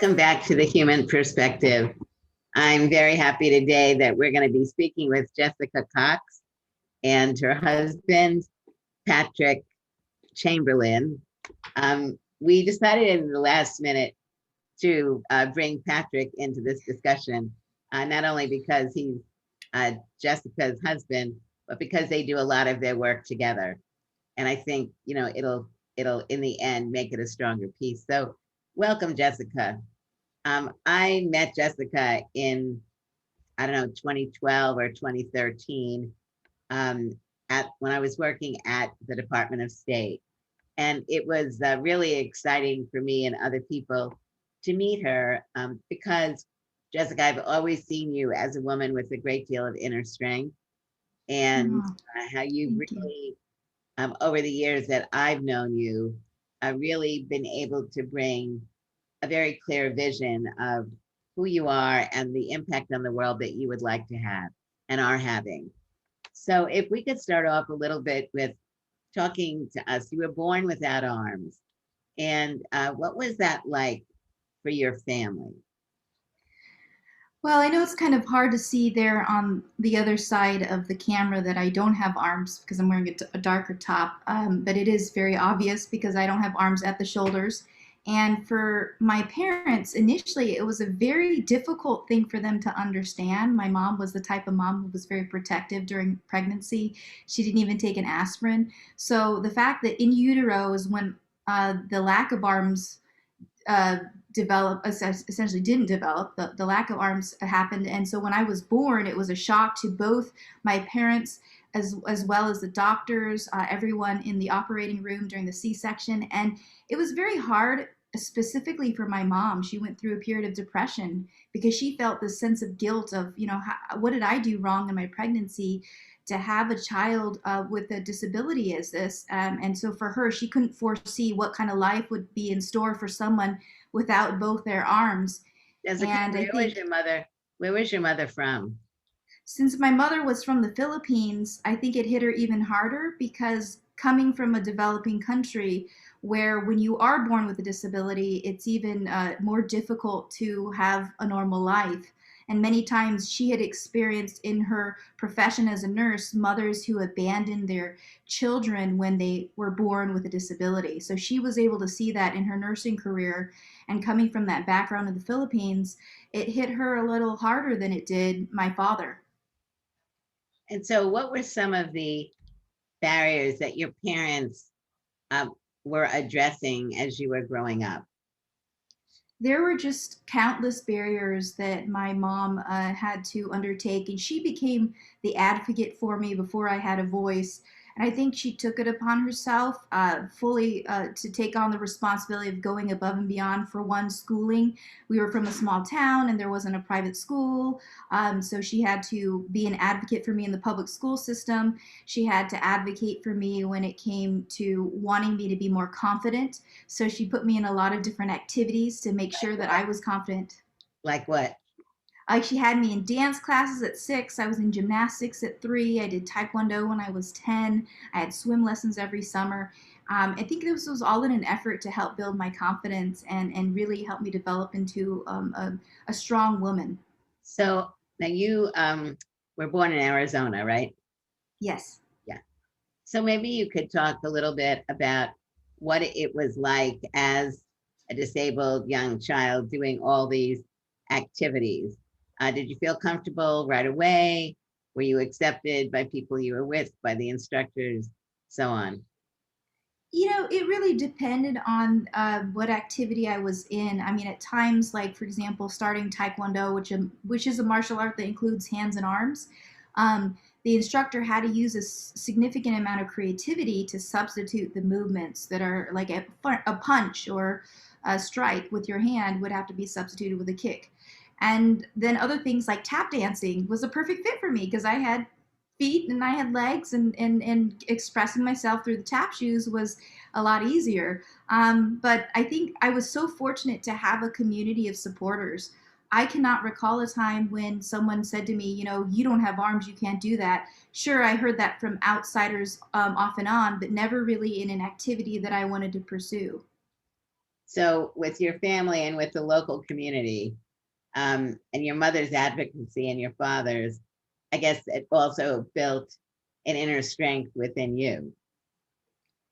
Welcome back to the Human Perspective. I'm very happy today that we're going to be speaking with Jessica Cox and her husband, Patrick Chamberlain. We decided in the last minute to bring Patrick into this discussion, not only because he's Jessica's husband, but because they do a lot of their work together. And I think, it'll in the end make it a stronger piece. So welcome, Jessica. I met Jessica in, 2012 or 2013 when I was working at the Department of State. And it was really exciting for me and other people to meet her because, Jessica, I've always seen you as a woman with a great deal of inner strength, and how you really, over the years that I've known you, really been able to bring a very clear vision of who you are and the impact on the world that you would like to have and are having. So if we could start off a little bit with talking to us. You were born without arms. And what was that like for your family? Well, I know it's kind of hard to see there on the other side of the camera that I don't have arms because I'm wearing a darker top, but it is very obvious because I don't have arms at the shoulders. And for my parents, initially, it was a very difficult thing for them to understand. My mom was the type of mom who was very protective during pregnancy. She didn't even take an aspirin. So the fact that in utero is when the lack of arms uh, essentially didn't develop. The lack of arms happened. And so when I was born, it was a shock to both my parents as well as the doctors, everyone in the operating room during the C-section. And it was very hard, specifically for my mom. She went through a period of depression because she felt this sense of guilt of, what did I do wrong in my pregnancy to have a child with a disability as this. And so for her, she couldn't foresee what kind of life would be in store for someone without both their arms. Jessica, And I think where was your mother from? since my mother was from the Philippines, I think it hit her even harder because coming from a developing country where when you are born with a disability, it's even more difficult to have a normal life. And many times she had experienced in her profession as a nurse mothers who abandoned their children when they were born with a disability. So she was able to see that in her nursing career. And coming from that background in the Philippines, it hit her a little harder than it did my father. And so what were some of the barriers that your parents uh, were addressing as you were growing up? There were just countless barriers that my mom had to undertake, and she became the advocate for me before I had a voice. And I think she took it upon herself fully to take on the responsibility of going above and beyond for one schooling. We were from a small town and there wasn't a private school. So she had to be an advocate for me in the public school system. She had to advocate for me when it came to wanting me to be more confident. So she put me in a lot of different activities to make Like sure that I what? was confident. Like what? Like she had me in dance classes at 6. I was in gymnastics at 3. I did Taekwondo when I was 10. I had swim lessons every summer. I think this was all in an effort to help build my confidence and really help me develop into a strong woman. So now you were born in Arizona, right? Yes. Yeah. So maybe you could talk a little bit about what it was like as a disabled young child doing all these activities. Did you feel comfortable right away? Were you accepted by people you were with, by the instructors, so on? It really depended on what activity I was in. I mean, at times, like for example, starting Taekwondo, which is a martial art that includes hands and arms, the instructor had to use a significant amount of creativity to substitute the movements that are like a punch or a strike with your hand would have to be substituted with a kick. And then other things like tap dancing was a perfect fit for me because I had feet and I had legs, and expressing myself through the tap shoes was a lot easier. But I think I was so fortunate to have a community of supporters. I cannot recall a time when someone said to me, you don't have arms, you can't do that. Sure, I heard that from outsiders off and on, but never really in an activity that I wanted to pursue. So with your family and with the local community, and your mother's advocacy and your father's, I guess it also built an inner strength within you.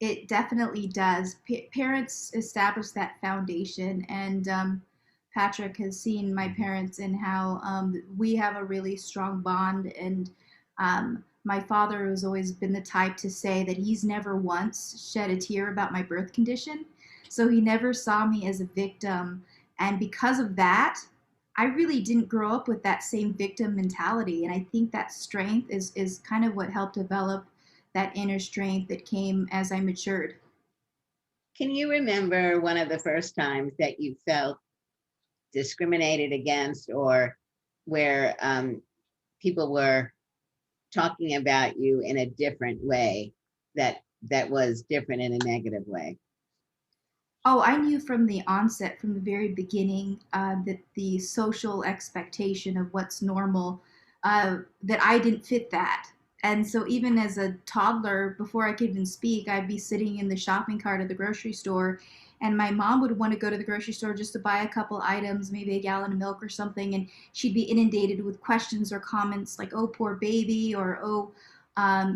It definitely does. Parents establish that foundation, and Patrick has seen my parents and how we have a really strong bond. And my father has always been the type to say that he's never once shed a tear about my birth condition. So he never saw me as a victim. And because of that, I really didn't grow up with that same victim mentality. And I think that strength is kind of what helped develop that inner strength that came as I matured. Can you remember one of the first times that you felt discriminated against, or where people were talking about you in a different way, that was different in a negative way? Oh, I knew from the onset, from the very beginning, that the social expectation of what's normal, that I didn't fit that. And so, even as a toddler, before I could even speak, I'd be sitting in the shopping cart at the grocery store, and my mom would want to go to the grocery store just to buy a couple items, maybe a gallon of milk or something, and she'd be inundated with questions or comments like, "Oh, poor baby," or "Oh,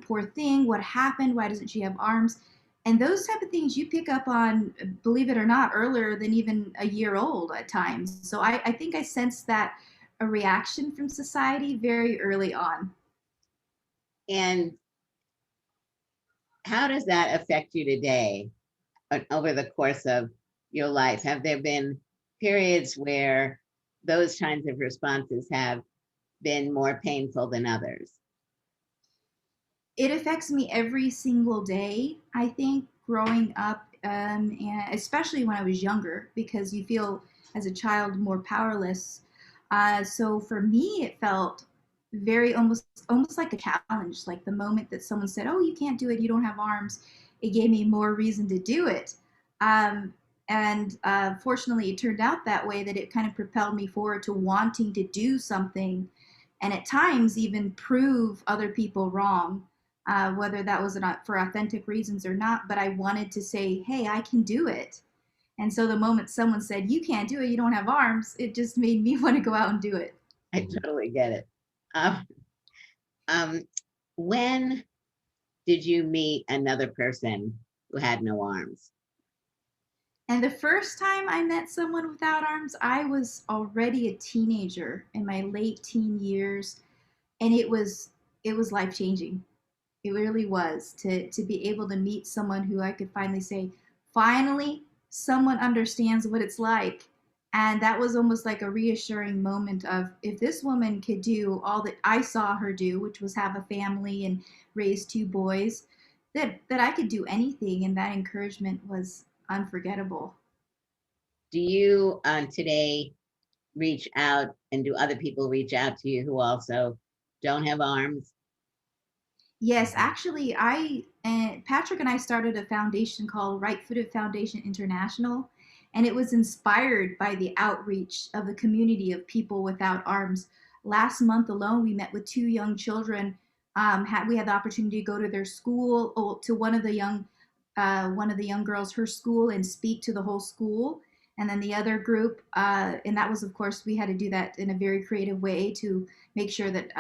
poor thing, what happened? Why doesn't she have arms?" And those type of things you pick up on, believe it or not, earlier than even a year old at times. So I think I sensed that a reaction from society very early on. And how does that affect you today, over the course of your life? Have there been periods where those kinds of responses have been more painful than others? It affects me every single day, I think, growing up, and especially when I was younger, because you feel as a child more powerless. So for me, it felt very almost like a challenge. Like the moment that someone said, "Oh, you can't do it. You don't have arms," it gave me more reason to do it. Um, and fortunately, it turned out that way, that it kind of propelled me forward to wanting to do something, and at times even prove other people wrong, whether that was not for authentic reasons or not. But I wanted to say, hey, I can do it. And so the moment someone said, you can't do it, you don't have arms, it just made me want to go out and do it. I totally get it. Um, um, when did you meet another person who had no arms? And the first time I met someone without arms, I was already a teenager in my late teen years, and it was life changing. It really was, to be able to meet someone who I could finally say, finally, someone understands what it's like. And that was almost like a reassuring moment of, if this woman could do all that I saw her do, which was have a family and raise two boys, that I could do anything. And that encouragement was unforgettable. Do you today reach out, and do other people reach out to you who also don't have arms? Yes, actually, I and Patrick and I started a foundation called Right Footed Foundation International, and it was inspired by the outreach of the community of people without arms. Last month alone, we met with two young children. We had the opportunity to go to their school, to one of the young girls, her school, and speak to the whole school. And then the other group, and that was, of course, we had to do that in a very creative way to make sure that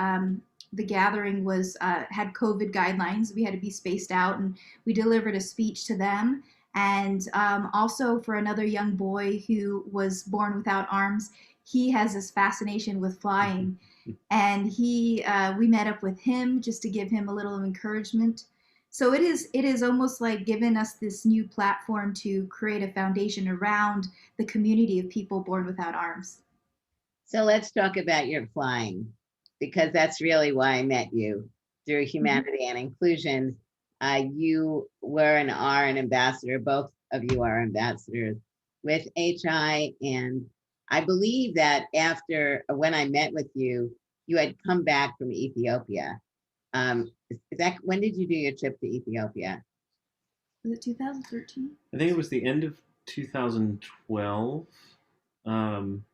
the gathering was had COVID guidelines. We had to be spaced out, and we delivered a speech to them. And also for another young boy who was born without arms, he has this fascination with flying, and we met up with him just to give him a little encouragement. So it is almost like giving us this new platform to create a foundation around the community of people born without arms. So let's talk about your flying, because that's really why I met you, through Mhm. humanity and inclusion. You were and are an ambassador. Both of you are ambassadors with HI. And I believe that after, when I met with you, you had come back from Ethiopia. Is that, when did you do your trip to Ethiopia? Was it 2013? I think it was the end of 2012,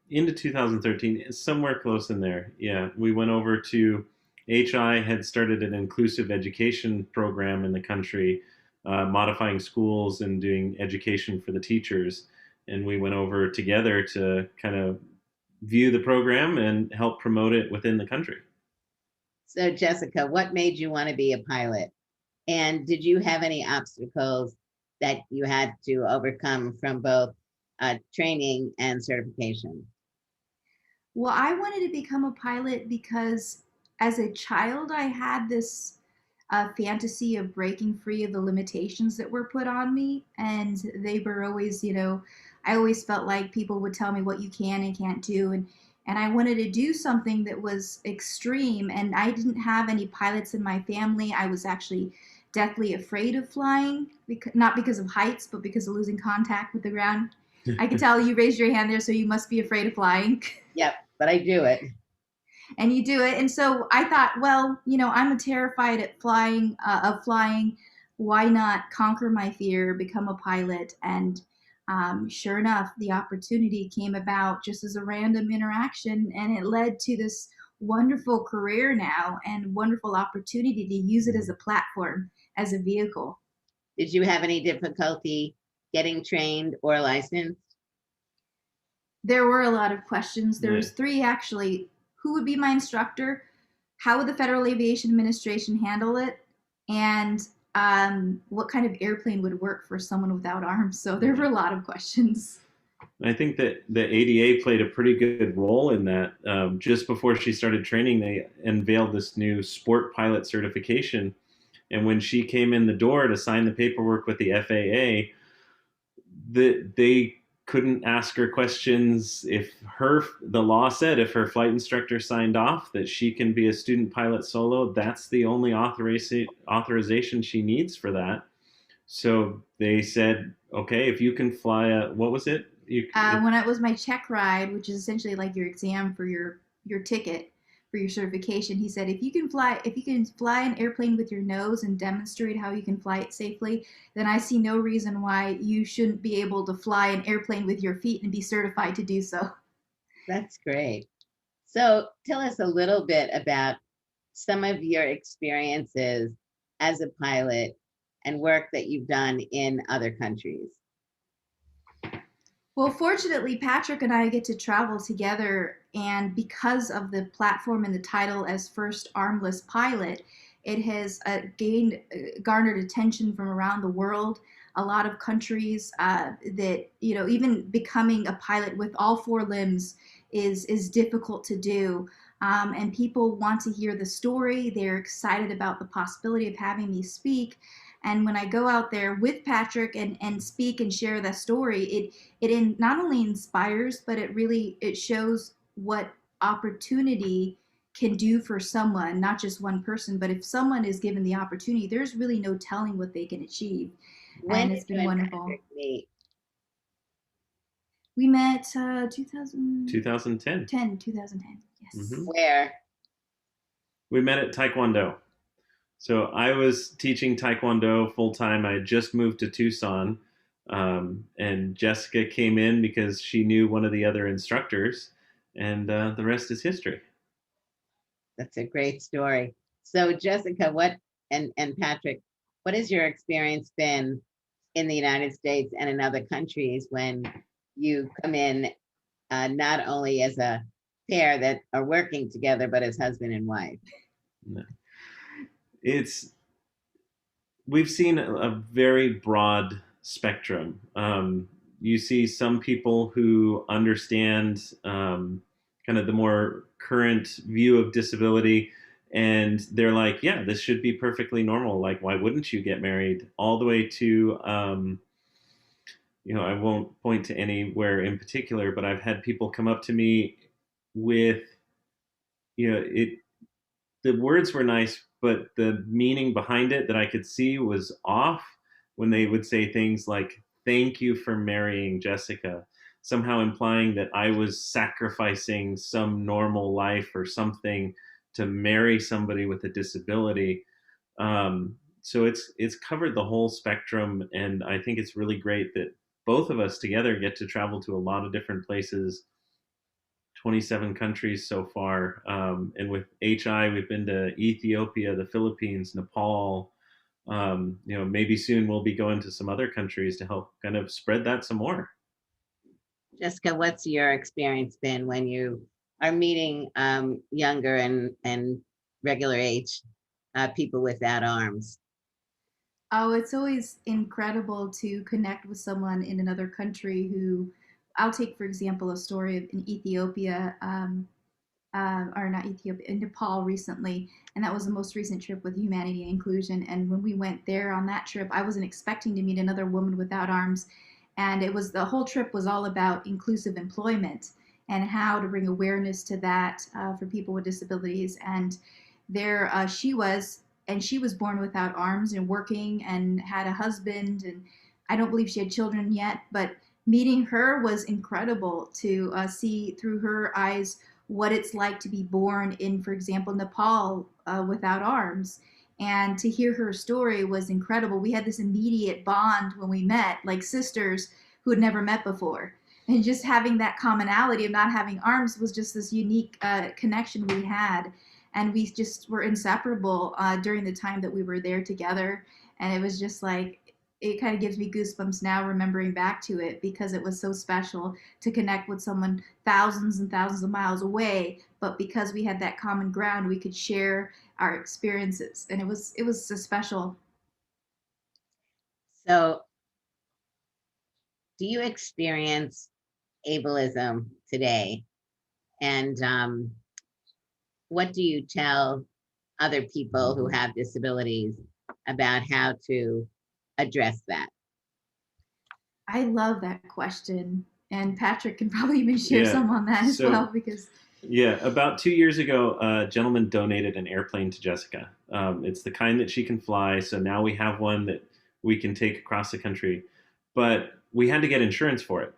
into 2013, somewhere close in there. Yeah, we went over to HI had started an inclusive education program in the country, modifying schools and doing education for the teachers. and we went over together to kind of view the program and help promote it within the country. So, Jessica, what made you want to be a pilot? And did you have any obstacles that you had to overcome from both training and certification? Well, I wanted to become a pilot because as a child, I had this fantasy of breaking free of the limitations that were put on me. And they were always, I always felt like people would tell me what you can and can't do. And I wanted to do something that was extreme. And I didn't have any pilots in my family. I was actually deathly afraid of flying, not because of heights, but because of losing contact with the ground. I could tell you raised your hand there, so you must be afraid of flying. Yep, but I do it. And you do it. And so I thought, well, I'm terrified at flying, of flying. Why not conquer my fear, become a pilot? And sure enough, the opportunity came about just as a random interaction, and it led to this wonderful career now and wonderful opportunity to use it as a platform, as a vehicle. Did you have any difficulty getting trained or licensed? There were a lot of questions. There was 3 actually. Who would be my instructor? How would the Federal Aviation Administration handle it? And what kind of airplane would work for someone without arms? So there were a lot of questions. I think that the ADA played a pretty good role in that. Just before she started training, they unveiled this new sport pilot certification. And when she came in the door to sign the paperwork with the FAA, they couldn't ask her questions. If the law said if her flight instructor signed off that she can be a student pilot solo, that's the only authorization she needs for that. So they said, okay, if you can fly what was it? When it was my check ride, which is essentially like your exam for your ticket for your certification, he said, if you can fly an airplane with your nose and demonstrate how you can fly it safely, then I see no reason why you shouldn't be able to fly an airplane with your feet and be certified to do so. That's great. So tell us a little bit about some of your experiences as a pilot and work that you've done in other countries. Well, fortunately, Patrick and I get to travel together, and because of the platform and the title as first armless pilot, it has garnered attention from around the world. A lot of countries that, even becoming a pilot with all 4 limbs is difficult to do. And people want to hear the story. They're excited about the possibility of having me speak. And when I go out there with Patrick and speak and share the story, it not only inspires, but it shows what opportunity can do for someone, not just one person. But if someone is given the opportunity, there's really no telling what they can achieve. When and it's did been you and wonderful. Patrick meet? We met 2010. 2010. Yes. Mhm. Where? We met at Taekwondo. So I was teaching Taekwondo full time. I had just moved to Tucson, and Jessica came in because she knew one of the other instructors, and the rest is history. That's a great story. So Jessica, and Patrick, what has your experience been in the United States and in other countries when you come in not only as a pair that are working together, but as husband and wife? We've seen a very broad spectrum. You see some people who understand kind of the more current view of disability, and they're like, yeah, this should be perfectly normal. Like, why wouldn't you get married? All the way to, I won't point to anywhere in particular, but I've had people come up to me with, the words were nice, but the meaning behind it that I could see was off when they would say things like, thank you for marrying Jessica, somehow implying that I was sacrificing some normal life or something to marry somebody with a disability. So it's covered the whole spectrum, and I think it's really great that both of us together get to travel to a lot of different places, 27 countries so far. And with HI, we've been to Ethiopia, the Philippines, Nepal. Maybe soon we'll be going to some other countries to help kind of spread that some more. Jessica, what's your experience been when you are meeting younger and regular age people without arms? Oh, it's always incredible to connect with someone in another country who, I'll take, for example, a story in Ethiopia, or not Ethiopia, in Nepal recently. And that was the most recent trip with Humanity and Inclusion. And when we went there on that trip, I wasn't expecting to meet another woman without arms. And it was the whole trip was all about inclusive employment and how to bring awareness to that for people with disabilities. And there she was, and she was born without arms and working and had a husband. And I don't believe she had children yet, but meeting her was incredible to see through her eyes what it's like to be born in, for example, Nepal without arms. And to hear her story was incredible. We had this immediate bond when we met, like sisters who had never met before. And just having that commonality of not having arms was just this unique connection we had. And we just were inseparable during the time that we were there together. And it was just like, it kind of gives me goosebumps now remembering back to it because it was so special to connect with someone thousands and thousands of miles away, but because we had that common ground we could share our experiences, and it was so special. So, do you experience ableism today? And what do you tell other people who have disabilities about how to address that? I love that question, and Patrick can probably even share Yeah. some on that as So, well because yeah, about 2 years ago, a gentleman donated an airplane to Jessica. It's the kind that she can fly, so now we have one that we can take across the country. But we had to get insurance for it.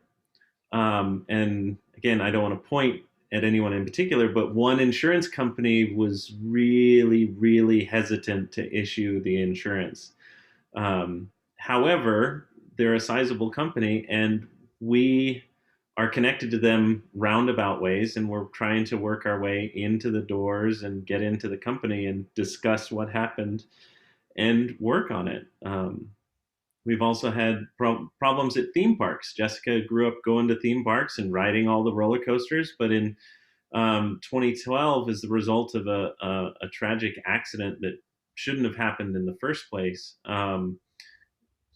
And again, I don't want to point at anyone in particular, but one insurance company was really, really hesitant to issue the insurance. However, they're a sizable company, and we are connected to them roundabout ways, and we're trying to work our way into the doors and get into the company and discuss what happened and work on it. We've also had problems at theme parks. Jessica grew up going to theme parks and riding all the roller coasters, but in 2012, as the result of a tragic accident that shouldn't have happened in the first place,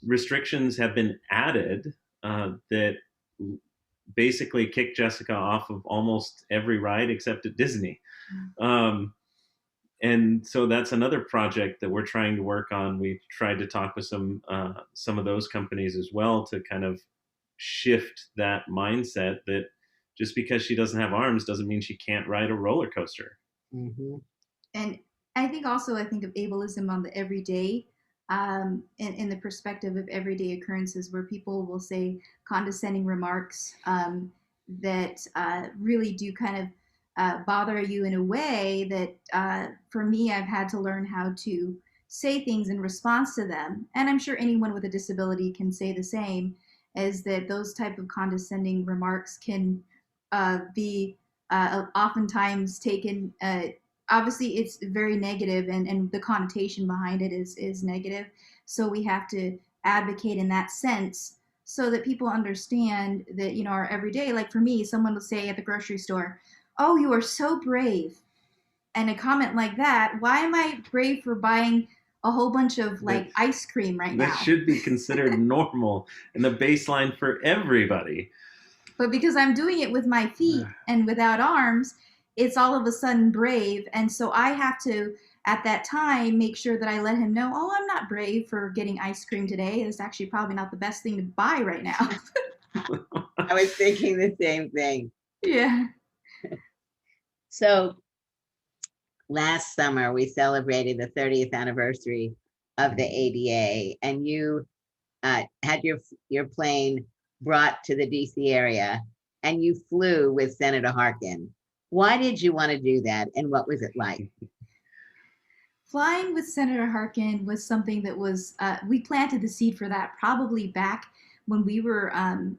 restrictions have been added that basically kicked Jessica off of almost every ride except at Disney. Um, and so that's another project that we're trying to work on. We've tried to talk with some of those companies as well to kind of shift that mindset that just because she doesn't have arms doesn't mean she can't ride a roller coaster. Mm-hmm. And I think of ableism on the everyday, in the perspective of everyday occurrences where people will say condescending remarks that really do kind of bother you in a way that, for me, I've had to learn how to say things in response to them. And I'm sure anyone with a disability can say the same, is that those type of condescending remarks can be oftentimes taken obviously it's very negative, and the connotation behind it is negative. So we have to advocate in that sense so that people understand that, our everyday, like for me, someone will say at the grocery store, "Oh, you are so brave." And a comment like that, why am I brave for buying a whole bunch of like ice cream right now? That should be considered normal and the baseline for everybody. But because I'm doing it with my feet and without arms, it's all of a sudden brave. And so I have to, at that time, make sure that I let him know, oh, I'm not brave for getting ice cream today. It's actually probably not the best thing to buy right now. I was thinking the same thing. Yeah. So last summer, we celebrated the 30th anniversary of the ADA, and you had your plane brought to the DC area, and you flew with Senator Harkin. Why did you want to do that, and what was it like? Flying with Senator Harkin was something that was, we planted the seed for that probably back when we were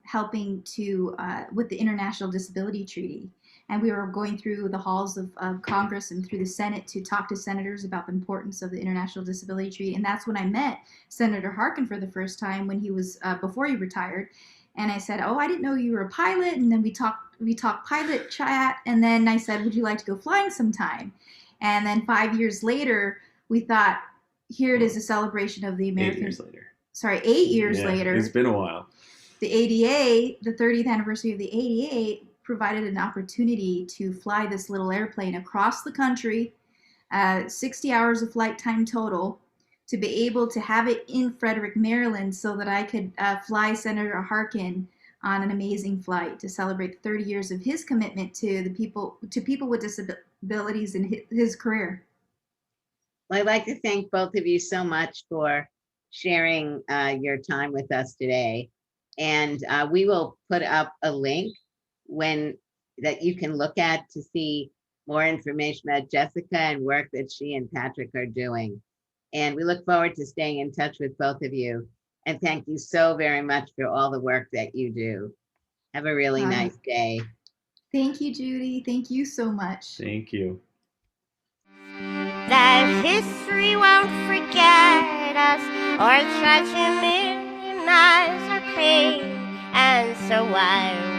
helping to, with the International Disability Treaty. And we were going through the halls of Congress and through the Senate to talk to senators about the importance of the International Disability Treaty. And that's when I met Senator Harkin for the first time when he was, before he retired. And I said, "Oh, I didn't know you were a pilot." And then we talked pilot chat. And then I said, "Would you like to go flying sometime?" And then 5 years later, we thought, here it is, a celebration of the American. 8 years later. Sorry, 8 years later. It's been a while. The ADA, the 30th anniversary of the ADA, provided an opportunity to fly this little airplane across the country, 60 hours of flight time total, to be able to have it in Frederick, Maryland, so that I could fly Senator Harkin on an amazing flight to celebrate the 30 years of his commitment to people with disabilities in his career. Well, I'd like to thank both of you so much for sharing your time with us today. And we will put up a link that you can look at to see more information about Jessica and work that she and Patrick are doing. And we look forward to staying in touch with both of you. And thank you so very much for all the work that you do. Have a really nice day. Thank you, Judy. Thank you so much. Thank you. That history won't forget us or try to minimize our pain. And so why